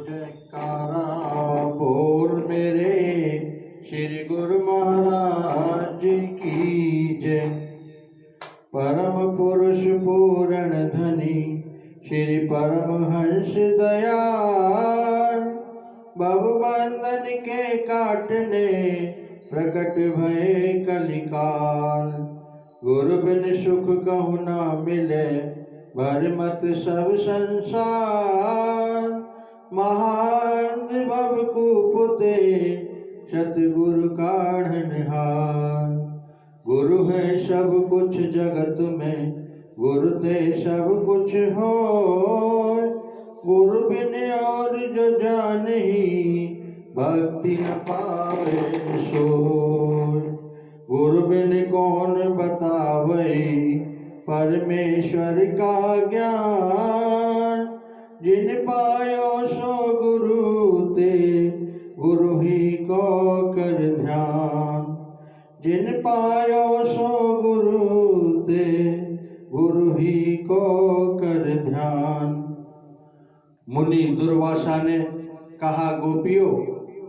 जयकारा बोल मेरे श्री गुरु महाराज की जय। परम पुरुष पूर्ण धनी श्री परमहंस दयाल, भव बंधन के काटने प्रकट भय कलिकाल। गुरु बिन सुख कहु न मिले भर मत सब संसार। महान भव कूपते सतगुरु काढ़नहार। गुरु है सब कुछ जगत में, गुरु ते सब कुछ हो। गुरु बिन और जो जानही भक्ति न पावे सोय। गुरु बिन कौन बतावै परमेश्वर का ज्ञान। जिन पायो सो गुरु ते गुरु ही को कर ध्यान। जिन पायो सो गुरु ते गुरु ही को कर ध्यान। मुनि दुर्वासा ने कहा, गोपियों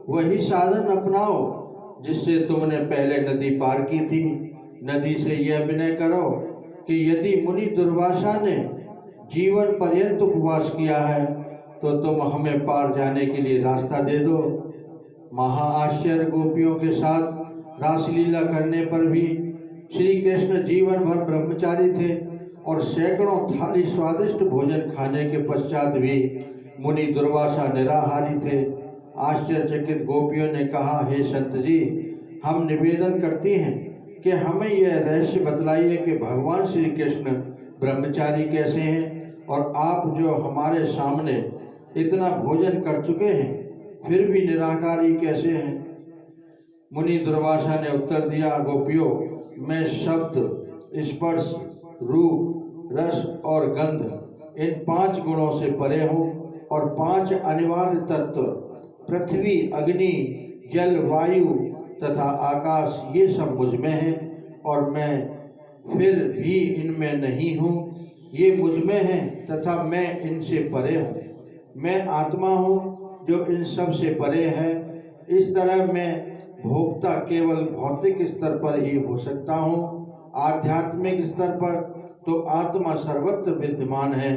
वही साधन अपनाओ जिससे तुमने पहले नदी पार की थी। नदी से यह विनय करो कि यदि मुनि दुर्वासा ने जीवन पर्यंत उपवास किया है तो तुम हमें पार जाने के लिए रास्ता दे दो। महाआश्चर्य गोपियों के साथ रासलीला करने पर भी श्री कृष्ण जीवन भर ब्रह्मचारी थे और सैकड़ों थाली स्वादिष्ट भोजन खाने के पश्चात भी मुनि दुर्वासा निराहारी थे। आश्चर्यचकित गोपियों ने कहा, हे संत जी, हम निवेदन करती हैं कि हमें यह रहस्य बतलाइए कि भगवान श्री कृष्ण ब्रह्मचारी कैसे हैं और आप जो हमारे सामने इतना भोजन कर चुके हैं फिर भी निराकारी कैसे हैं। मुनि दुर्वासा ने उत्तर दिया, गोपियों मैं शब्द, स्पर्श, रूप, रस और गंध इन 5 गुणों से परे हूँ और 5 अनिवार्य तत्व पृथ्वी, अग्नि, जल, वायु तथा आकाश ये सब मुझ में हैं और मैं फिर भी इनमें नहीं हूँ। ये मुझ में हैं तथा मैं इनसे परे हूँ। मैं आत्मा हूँ जो इन सब से परे है। इस तरह मैं भोक्ता केवल भौतिक स्तर पर ही हो सकता हूँ। आध्यात्मिक स्तर पर तो आत्मा सर्वत्र विद्यमान है।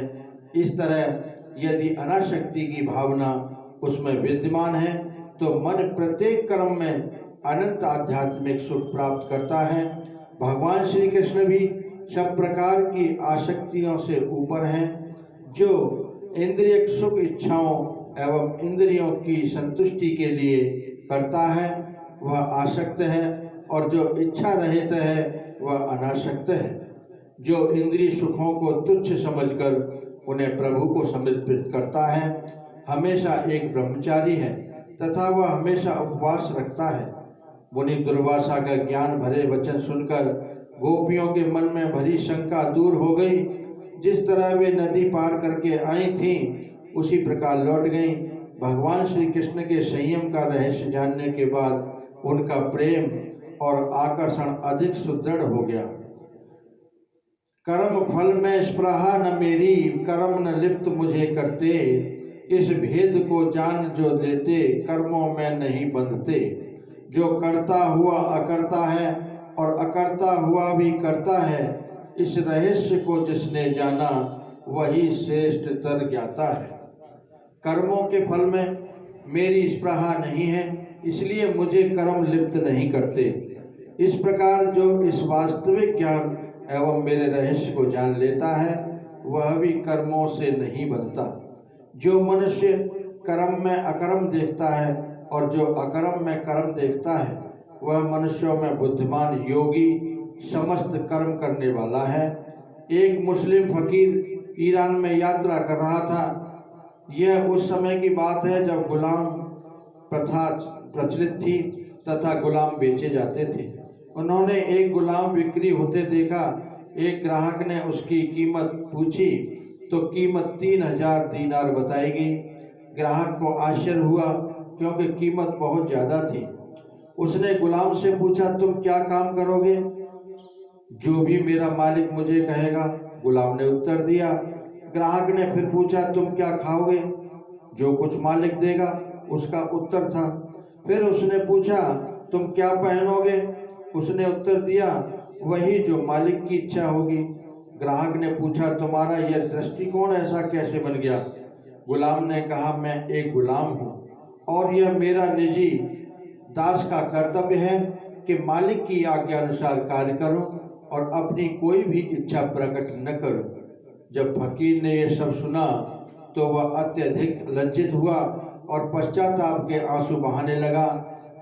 इस तरह यदि अनासक्ति की भावना उसमें विद्यमान है तो मन प्रत्येक कर्म में अनंत आध्यात्मिक सुख प्राप्त करता है। भगवान श्री कृष्ण भी सब प्रकार की आसक्तियों से ऊपर हैं। जो इंद्रिय सुख इच्छाओं एवं इंद्रियों की संतुष्टि के लिए करता है वह आसक्त है और जो इच्छा रहित है वह अनासक्त है। जो इंद्रिय सुखों को तुच्छ समझकर उन्हें प्रभु को समर्पित करता है हमेशा एक ब्रह्मचारी है तथा वह हमेशा उपवास रखता है। मुनि दुर्वासा का ज्ञान भरे वचन सुनकर गोपियों के मन में भरी शंका दूर हो गई। जिस तरह वे नदी पार करके आई थीं उसी प्रकार लौट गईं। भगवान श्री कृष्ण के संयम का रहस्य जानने के बाद उनका प्रेम और आकर्षण अधिक सुदृढ़ हो गया। कर्म फल में स्पृहा न मेरी, कर्म न लिप्त मुझे करते। इस भेद को जान जो लेते, कर्मों में नहीं बंधते। जो करता हुआ अकर्ता है और अकर्ता हुआ भी करता है, इस रहस्य को जिसने जाना वही श्रेष्ठतर ज्ञाता है। कर्मों के फल में मेरी स्पृहा नहीं है, इसलिए मुझे कर्म लिप्त नहीं करते। इस प्रकार जो इस वास्तविक ज्ञान एवं मेरे रहस्य को जान लेता है वह भी कर्मों से नहीं बनता। जो मनुष्य कर्म में अकर्म देखता है और जो अकर्म में कर्म देखता है वह मनुष्यों में बुद्धिमान योगी समस्त कर्म करने वाला है। एक मुस्लिम फकीर ईरान में यात्रा कर रहा था। यह उस समय की बात है जब गुलाम प्रथा प्रचलित थी तथा गुलाम बेचे जाते थे। उन्होंने एक गुलाम बिक्री होते देखा। एक ग्राहक ने उसकी कीमत पूछी तो कीमत 3000 दीनार बताई गई। ग्राहक को आश्चर्य हुआ क्योंकि कीमत बहुत ज़्यादा थी। उसने गुलाम से पूछा, तुम क्या काम करोगे? जो भी मेरा मालिक मुझे कहेगा, गुलाम ने उत्तर दिया। ग्राहक ने फिर पूछा, तुम क्या खाओगे? जो कुछ मालिक देगा, उसका उत्तर था। फिर उसने पूछा, तुम क्या पहनोगे? उसने उत्तर दिया, वही जो मालिक की इच्छा होगी। ग्राहक ने पूछा, तुम्हारा यह दृष्टिकोण ऐसा कैसे बन गया? गुलाम ने कहा, मैं एक गुलाम हूँ और यह मेरा निजी दास का कर्तव्य है कि मालिक की आज्ञा अनुसार कार्य करूं और अपनी कोई भी इच्छा प्रकट न करूं। जब फकीर ने यह सब सुना तो वह अत्यधिक लज्जित हुआ और पश्चाताप के आंसू बहाने लगा।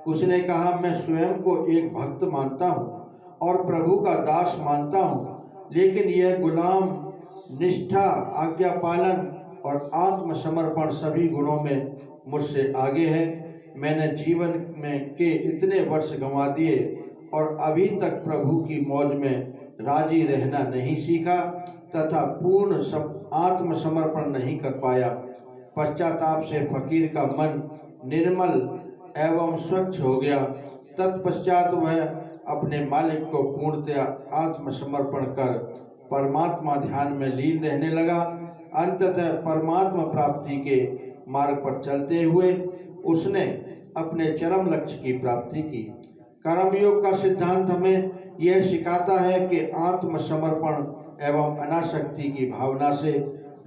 उसने कहा, मैं स्वयं को एक भक्त मानता हूँ और प्रभु का दास मानता हूँ, लेकिन यह गुलाम निष्ठा, आज्ञा पालन और आत्मसमर्पण सभी गुणों में मुझसे आगे है। मैंने जीवन में के इतने वर्ष गंवा दिए और अभी तक प्रभु की मौज में राजी रहना नहीं सीखा तथा पूर्ण आत्मसमर्पण नहीं कर पाया। पश्चाताप से फकीर का मन निर्मल एवं स्वच्छ हो गया। तत्पश्चात वह अपने मालिक को पूर्णतया आत्मसमर्पण कर परमात्मा ध्यान में लीन रहने लगा। अंततः परमात्मा प्राप्ति के मार्ग पर चलते हुए उसने अपने चरम लक्ष्य की प्राप्ति की। कर्मयोग का सिद्धांत हमें यह सिखाता है कि आत्मसमर्पण एवं अनासक्ति की भावना से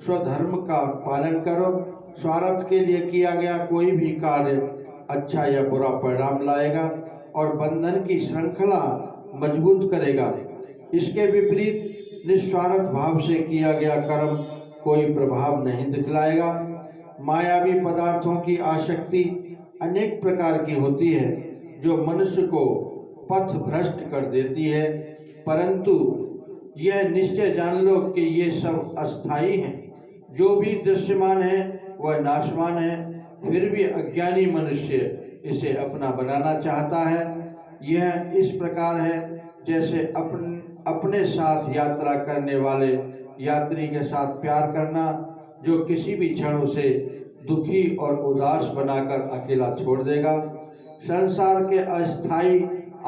स्वधर्म का पालन करो। स्वार्थ के लिए किया गया कोई भी कार्य अच्छा या बुरा परिणाम लाएगा और बंधन की श्रृंखला मजबूत करेगा। इसके विपरीत निस्वार्थ भाव से किया गया कर्म कोई प्रभाव नहीं दिखलाएगा। मायावी पदार्थों की आसक्ति अनेक प्रकार की होती है जो मनुष्य को पथ भ्रष्ट कर देती है, परंतु यह निश्चय जान लो कि ये सब अस्थायी हैं। जो भी दृश्यमान है वह नाशवान है, फिर भी अज्ञानी मनुष्य इसे अपना बनाना चाहता है। यह इस प्रकार है जैसे अपने साथ यात्रा करने वाले यात्री के साथ प्यार करना, जो किसी भी क्षण उसे दुखी और उदास बनाकर अकेला छोड़ देगा। संसार के अस्थायी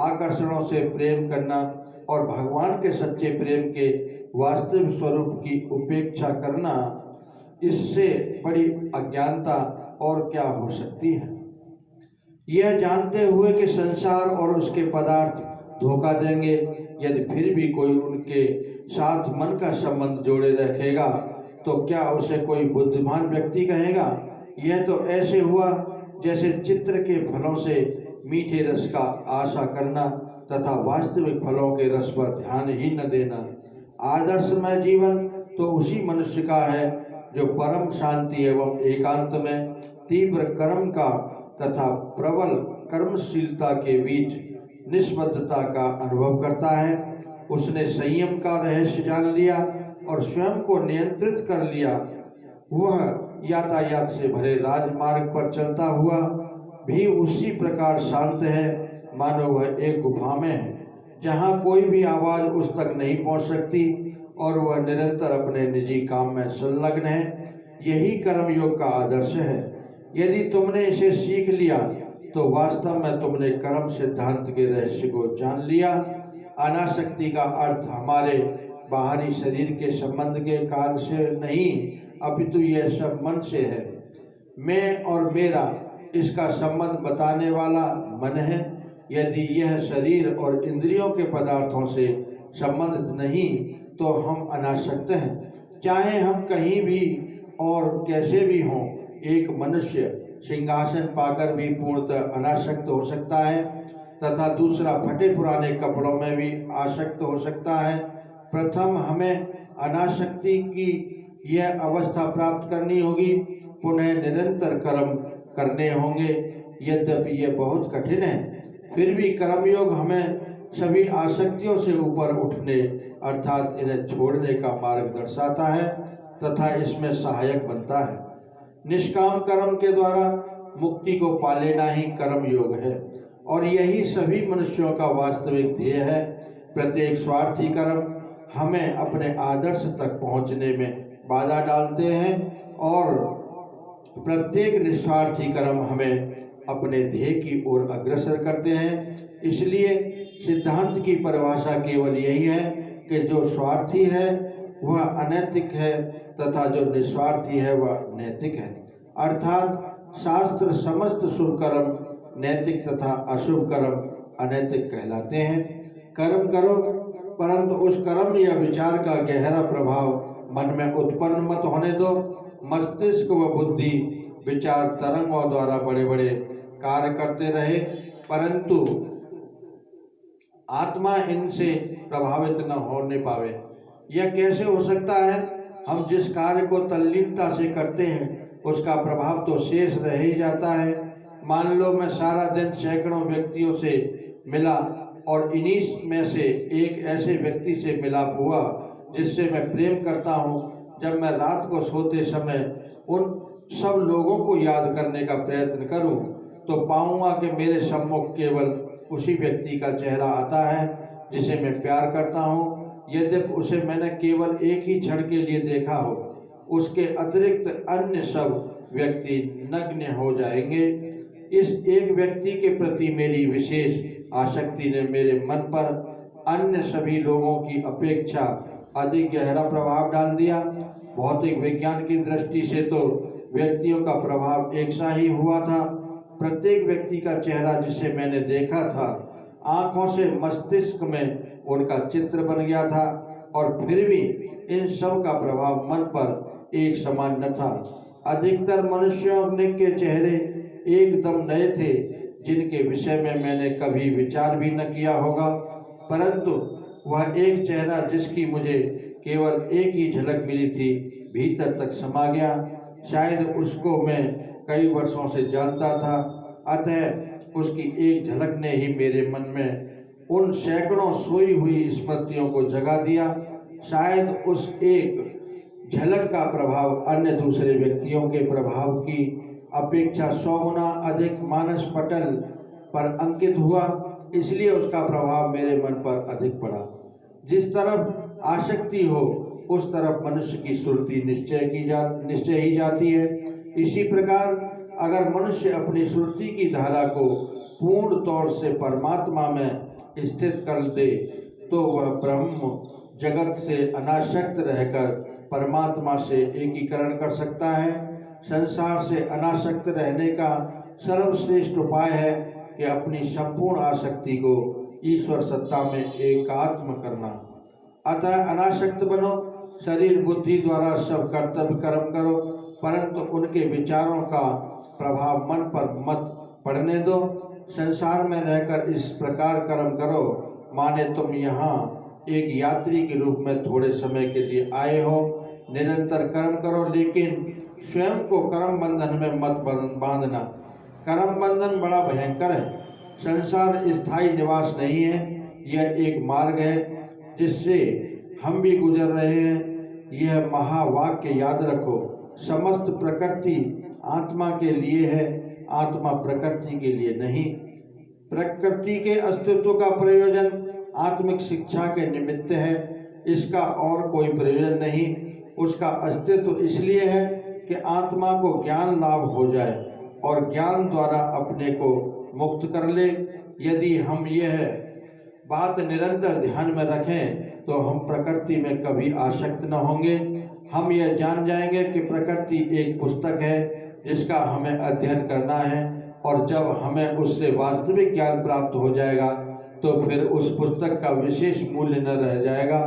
आकर्षणों से प्रेम करना और भगवान के सच्चे प्रेम के वास्तविक स्वरूप की उपेक्षा करना, इससे बड़ी अज्ञानता और क्या हो सकती है। यह जानते हुए कि संसार और उसके पदार्थ धोखा देंगे, यदि फिर भी कोई उनके साथ मन का संबंध जोड़े रखेगा तो क्या उसे कोई बुद्धिमान व्यक्ति कहेगा? यह तो ऐसे हुआ जैसे चित्र के फलों से मीठे रस का आशा करना तथा वास्तविक फलों के रस पर ध्यान ही न देना। आदर्शमय जीवन तो उसी मनुष्य का है जो परम शांति एवं एकांत में तीव्र कर्म का तथा प्रबल कर्मशीलता के बीच निष्बद्धता का अनुभव करता है। उसने संयम का रहस्य जान लिया और स्वयं को नियंत्रित कर लिया। वह यातायात से भरे राजमार्ग पर चलता हुआ भी उसी प्रकार शांत है मानो वह एक गुफा में है, जहाँ कोई भी आवाज़ उस तक नहीं पहुँच सकती और वह निरंतर अपने निजी काम में संलग्न है। यही कर्मयोग का आदर्श है। यदि तुमने इसे सीख लिया तो वास्तव में तुमने कर्म सिद्धांत के रहस्य को जान लिया। अनासक्ति का अर्थ हमारे बाहरी शरीर के संबंध के कार्य से नहीं, अपितु यह सब मन से है। मैं और मेरा इसका संबंध बताने वाला मन है। यदि यह शरीर और इंद्रियों के पदार्थों से संबंधित नहीं तो हम अनासक्त हैं। चाहे हम कहीं भी और कैसे भी हों, एक मनुष्य सिंहासन पाकर भी पूर्णतः अनासक्त हो सकता है तथा दूसरा फटे पुराने कपड़ों में भी आसक्त हो सकता है। प्रथम हमें अनासक्ति की यह अवस्था प्राप्त करनी होगी, पुनः निरंतर कर्म करने होंगे। यद्यपि यह बहुत कठिन है, फिर भी कर्मयोग हमें सभी आसक्तियों से ऊपर उठने अर्थात इन्हें छोड़ने का मार्ग दर्शाता है तथा इसमें सहायक बनता है। निष्काम कर्म के द्वारा मुक्ति को पा लेना ही कर्मयोग है और यही सभी मनुष्यों का वास्तविक ध्येय है। प्रत्येक स्वार्थी कर्म हमें अपने आदर्श तक पहुंचने में बाधा डालते हैं और प्रत्येक निस्वार्थी कर्म हमें अपने ध्येय की ओर अग्रसर करते हैं। इसलिए सिद्धांत की परिभाषा केवल यही है कि जो स्वार्थी है वह अनैतिक है तथा जो निस्वार्थी है वह नैतिक है। अर्थात शास्त्र समस्त शुभ कर्म नैतिक तथा अशुभ कर्म अनैतिक कहलाते हैं। कर्म करो, परंतु उस कर्म या विचार का गहरा प्रभाव मन में उत्पन्न मत होने दो। मस्तिष्क व बुद्धि विचार तरंगों द्वारा बड़े बड़े कार्य करते रहे, परंतु आत्मा इनसे प्रभावित न होने पावे। यह कैसे हो सकता है? हम जिस कार्य को तल्लीनता से करते हैं उसका प्रभाव तो शेष रह ही जाता है। मान लो मैं सारा दिन सैकड़ों व्यक्तियों से मिला और इन्हीं में से एक ऐसे व्यक्ति से मिलाप हुआ जिससे मैं प्रेम करता हूँ। जब मैं रात को सोते समय उन सब लोगों को याद करने का प्रयत्न करूं तो पाऊंगा कि मेरे सम्मुख केवल उसी व्यक्ति का चेहरा आता है जिसे मैं प्यार करता हूं। यद्यपि उसे मैंने केवल एक ही क्षण के लिए देखा हो, उसके अतिरिक्त अन्य सब व्यक्ति नग्न हो जाएंगे। इस एक व्यक्ति के प्रति मेरी विशेष आसक्ति ने मेरे मन पर अन्य सभी लोगों की अपेक्षा अधिक गहरा प्रभाव डाल दिया। भौतिक विज्ञान की दृष्टि से तो व्यक्तियों का प्रभाव एक सा ही हुआ था। प्रत्येक व्यक्ति का चेहरा जिसे मैंने देखा था, आंखों से मस्तिष्क में उनका चित्र बन गया था, और फिर भी इन सब का प्रभाव मन पर एक समान न था। अधिकतर मनुष्यों के चेहरे एकदम नए थे जिनके विषय में मैंने कभी विचार भी न किया होगा, परंतु वह एक चेहरा जिसकी मुझे केवल एक ही झलक मिली थी भीतर तक समा गया। शायद उसको मैं कई वर्षों से जानता था, अतः उसकी एक झलक ने ही मेरे मन में उन सैकड़ों सोई हुई स्मृतियों को जगा दिया। शायद उस एक झलक का प्रभाव अन्य दूसरे व्यक्तियों के प्रभाव की अपेक्षा 100 गुना अधिक मानस पटल पर अंकित हुआ, इसलिए उसका प्रभाव मेरे मन पर अधिक पड़ा। जिस तरफ आसक्ति हो उस तरफ मनुष्य की सुरती निश्चय ही जाती है। इसी प्रकार अगर मनुष्य अपनी सुरती की धारा को पूर्ण तौर से परमात्मा में स्थित कर दे तो वह ब्रह्म जगत से अनासक्त रहकर परमात्मा से एकीकरण कर सकता है। संसार से अनासक्त रहने का सर्वश्रेष्ठ उपाय है कि अपनी संपूर्ण आसक्ति को ईश्वर सत्ता में एकात्म करना। अतः अनासक्त बनो, शरीर बुद्धि द्वारा सब कर्तव्य कर्म करो, परंतु उनके विचारों का प्रभाव मन पर मत पड़ने दो। संसार में रहकर इस प्रकार कर्म करो माने तुम यहाँ एक यात्री के रूप में थोड़े समय के लिए आए हो। निरंतर कर्म करो, लेकिन स्वयं को कर्म बंधन में मत बांधना। कर्म बंधन बड़ा भयंकर है। संसार स्थायी निवास नहीं है, यह एक मार्ग है जिससे हम भी गुजर रहे हैं। यह महावाक्य याद रखो, समस्त प्रकृति आत्मा के लिए है, आत्मा प्रकृति के लिए नहीं। प्रकृति के अस्तित्व का प्रयोजन आत्मिक शिक्षा के निमित्त है, इसका और कोई प्रयोजन नहीं। उसका अस्तित्व इसलिए है कि आत्मा को ज्ञान लाभ हो जाए और ज्ञान द्वारा अपने को मुक्त कर ले। यदि हम यह बात निरंतर ध्यान में रखें तो हम प्रकृति में कभी आसक्त न होंगे। हम यह जान जाएंगे कि प्रकृति एक पुस्तक है जिसका हमें अध्ययन करना है, और जब हमें उससे वास्तविक ज्ञान प्राप्त हो जाएगा तो फिर उस पुस्तक का विशेष मूल्य न रह जाएगा,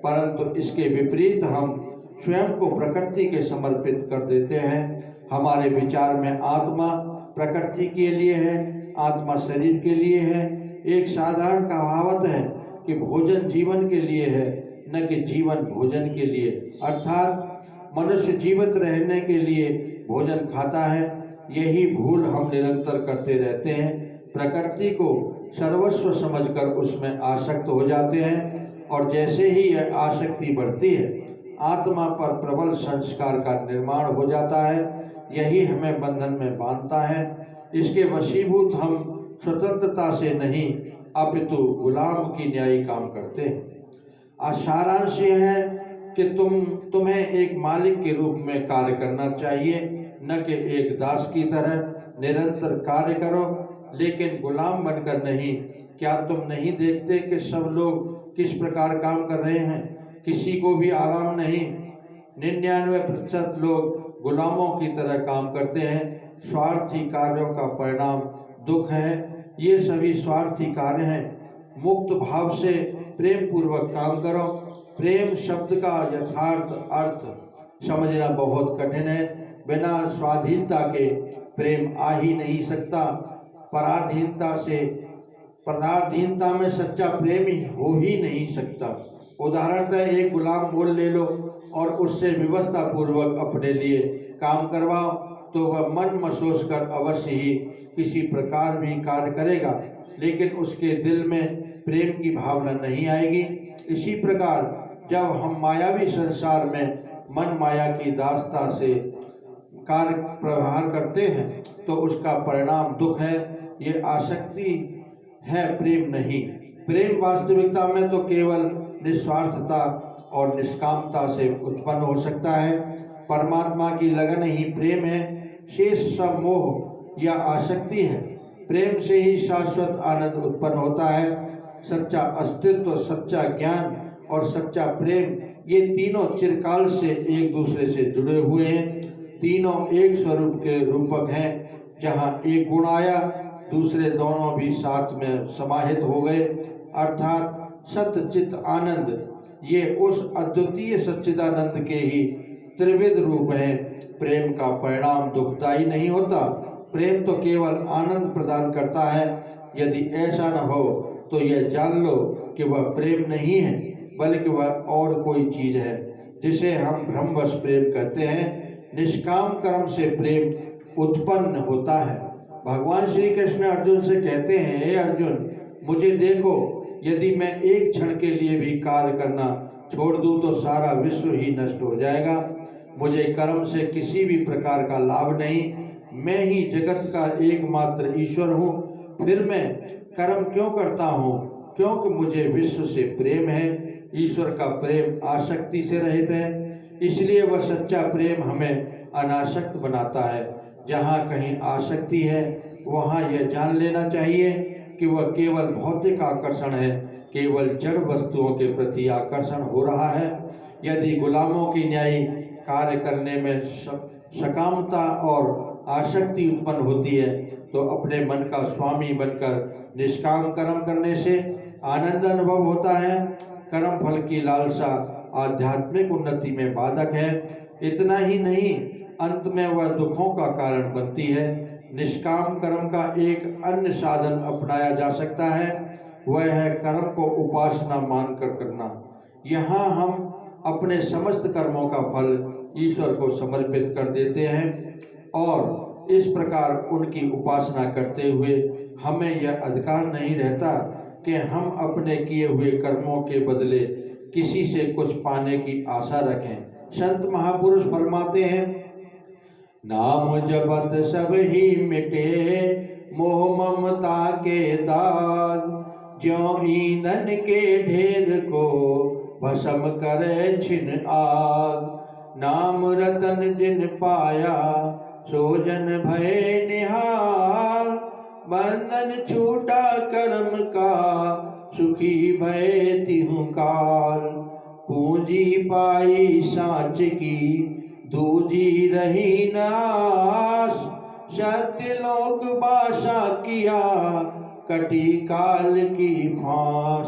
परंतु इसके विपरीत हम स्वयं को प्रकृति के समर्पित कर देते हैं। हमारे विचार में आत्मा प्रकृति के लिए है, आत्मा शरीर के लिए है। एक साधारण कहावत है कि भोजन जीवन के लिए है, न कि जीवन भोजन के लिए। अर्थात मनुष्य जीवित रहने के लिए भोजन खाता है। यही भूल हम निरंतर करते रहते हैं। प्रकृति को सर्वस्व समझकर उसमें आसक्त हो जाते हैं, और जैसे ही यह आसक्ति बढ़ती है आत्मा पर प्रबल संस्कार का निर्माण हो जाता है। यही हमें बंधन में बांधता है। इसके वशीभूत हम स्वतंत्रता से नहीं अपितु गुलाम की न्यायी काम करते हैं। सारांश यह है कि तुम्हें एक मालिक के रूप में कार्य करना चाहिए, न कि एक दास की तरह। निरंतर कार्य करो, लेकिन गुलाम बनकर नहीं। क्या तुम नहीं देखते कि सब लोग किस प्रकार काम कर रहे हैं? किसी को भी आराम नहीं। 99% लोग गुलामों की तरह काम करते हैं। स्वार्थी कार्यों का परिणाम दुख है। ये सभी स्वार्थी कार्य हैं। मुक्त भाव से प्रेम पूर्वक काम करो। प्रेम शब्द का यथार्थ अर्थ समझना बहुत कठिन है। बिना स्वाधीनता के प्रेम आ ही नहीं सकता। पराधीनता में सच्चा प्रेम ही हो ही नहीं सकता। उदाहरणतः एक गुलाम मोल ले लो और उससे व्यवस्था पूर्वक अपने लिए काम करवाओ तो वह मन महसूस कर अवश्य ही किसी प्रकार भी कार्य करेगा, लेकिन उसके दिल में प्रेम की भावना नहीं आएगी। इसी प्रकार जब हम मायावी संसार में मन माया की दासता से कार्य प्रहार करते हैं तो उसका परिणाम दुख है। ये आसक्ति है, प्रेम नहीं। प्रेम वास्तविकता में तो केवल निस्वार्थता और निष्कामता से उत्पन्न हो सकता है। परमात्मा की लगन ही प्रेम है। शेष सब मोह या आसक्ति है। प्रेम से ही शाश्वत आनंद उत्पन्न होता है। सच्चा अस्तित्व, सच्चा ज्ञान और सच्चा प्रेम, ये तीनों चिरकाल से एक दूसरे से जुड़े हुए हैं। तीनों एक स्वरूप के रूपक हैं। जहाँ एक गुण आया दूसरे दोनों भी साथ में समाहित हो गए, अर्थात सत्य चित्त आनंद। ये उस अद्वितीय सच्चिदानंद के ही त्रिविध रूप हैं। प्रेम का परिणाम दुखदायी नहीं होता। प्रेम तो केवल आनंद प्रदान करता है। यदि ऐसा न हो तो यह जान लो कि वह प्रेम नहीं है, बल्कि वह और कोई चीज है जिसे हम भ्रमवश प्रेम कहते हैं। निष्काम कर्म से प्रेम उत्पन्न होता है। भगवान श्री कृष्ण अर्जुन से कहते हैं, हे अर्जुन, मुझे देखो, यदि मैं एक क्षण के लिए भी कार्य करना छोड़ दूं तो सारा विश्व ही नष्ट हो जाएगा। मुझे कर्म से किसी भी प्रकार का लाभ नहीं। मैं ही जगत का एकमात्र ईश्वर हूँ। फिर मैं कर्म क्यों करता हूँ? क्योंकि मुझे विश्व से प्रेम है। ईश्वर का प्रेम आसक्ति से रहित है, इसलिए वह सच्चा प्रेम हमें अनासक्त बनाता है। जहाँ कहीं आसक्ति है वहाँ यह जान लेना चाहिए कि वह केवल भौतिक आकर्षण है, केवल जड़ वस्तुओं के प्रति आकर्षण हो रहा है। यदि गुलामों की न्यायी कार्य करने में सकामता और आसक्ति उत्पन्न होती है तो अपने मन का स्वामी बनकर निष्काम कर्म करने से आनंद अनुभव होता है। कर्म फल की लालसा आध्यात्मिक उन्नति में बाधक है। इतना ही नहीं, अंत में वह दुखों का कारण बनती है। निष्काम कर्म का एक अन्य साधन अपनाया जा सकता है, वह है कर्म को उपासना मानकर करना। यहाँ हम अपने समस्त कर्मों का फल ईश्वर को समर्पित कर देते हैं और इस प्रकार उनकी उपासना करते हुए हमें यह अधिकार नहीं रहता कि हम अपने किए हुए कर्मों के बदले किसी से कुछ पाने की आशा रखें। संत महापुरुष फरमाते हैं, नाम जपत सब ही मिटे मोह ममता के दाग, ज्यों ईंधन के ढेर को भस्म करे छिन आग। नाम रतन जिन पाया सो जन भय निहाल, बंधन छूटा कर्म का सुखी भय तिहु काल। पूंजी पाई साँच की दूजी रही नाश, सत्य लोक बासा किया कटी काल की फांस।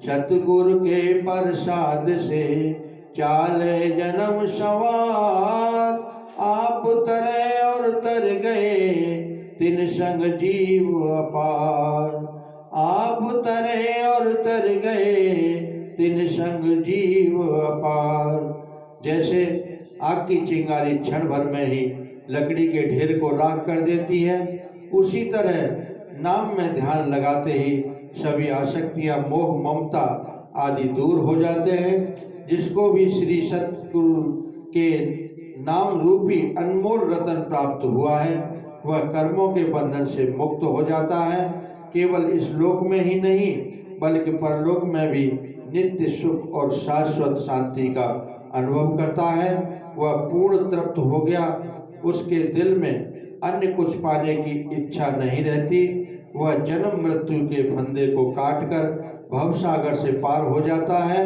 सतगुरु के प्रसाद से चाले जन्म सवार, आप तरे और तर गए तिन संग जीव अपार। आप तरे और तर गए तिन संग जीव अपार। जैसे आग की चिंगारी क्षण भर में ही लकड़ी के ढेर को राख कर देती है, उसी तरह नाम में ध्यान लगाते ही सभी आसक्तियां, मोह, ममता आदि दूर हो जाते हैं। जिसको भी श्री सतगुरु के नाम रूपी अनमोल रतन प्राप्त हुआ है वह कर्मों के बंधन से मुक्त हो जाता है। केवल इस लोक में ही नहीं बल्कि परलोक में भी नित्य सुख और शाश्वत शांति का अनुभव करता है। वह पूर्ण तृप्त हो गया। उसके दिल में अन्य कुछ पाने की इच्छा नहीं रहती। वह जन्म मृत्यु के फंदे को काटकर भवसागर से पार हो जाता है।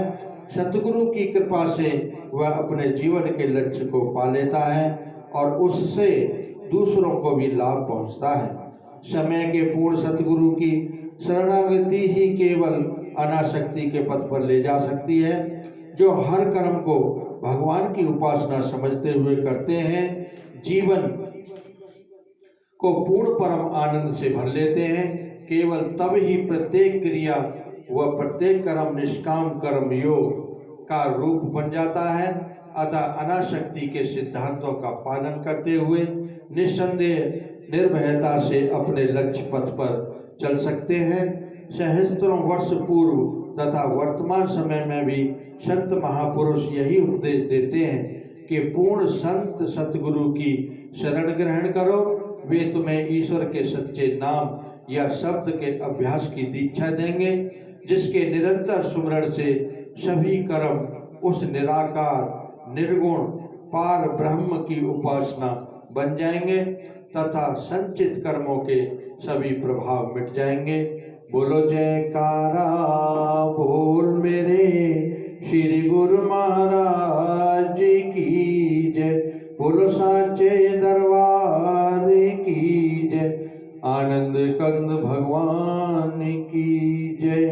सतगुरु की कृपा से वह अपने जीवन के लक्ष्य को पा लेता है। और उससे दूसरों को भी लाभ पहुंचता है। समय के पूर्ण सतगुरु की शरणागति ही केवल अनासक्ति के पथ पर ले जा सकती है। जो हर कर्म को भगवान की उपासना समझते हुए करते हैं, जीवन को पूर्ण परम आनंद से भर लेते हैं। केवल तब ही प्रत्येक क्रिया व प्रत्येक कर्म निष्काम कर्म योग का रूप बन जाता है। अतः अनासक्ति के सिद्धांतों का पालन करते हुए निस्संदेह निर्भयता से अपने लक्ष्य पथ पर चल सकते हैं। सहस्त्रों वर्ष पूर्व तथा वर्तमान समय में भी संत महापुरुष यही उपदेश देते हैं कि पूर्ण संत सतगुरु की शरण ग्रहण करो। वे तुम्हें ईश्वर के सच्चे नाम या शब्द के अभ्यास की दीक्षा देंगे, जिसके निरंतर सुमरण से सभी कर्म उस निराकार निर्गुण पार ब्रह्म की उपासना बन जाएंगे तथा संचित कर्मों के सभी प्रभाव मिट जाएंगे। बोलो जयकारा बोल मेरे श्री गुरु महाराज की जय। बोलो साचे दरबार की जय। आनंद कंद भगवान की जय।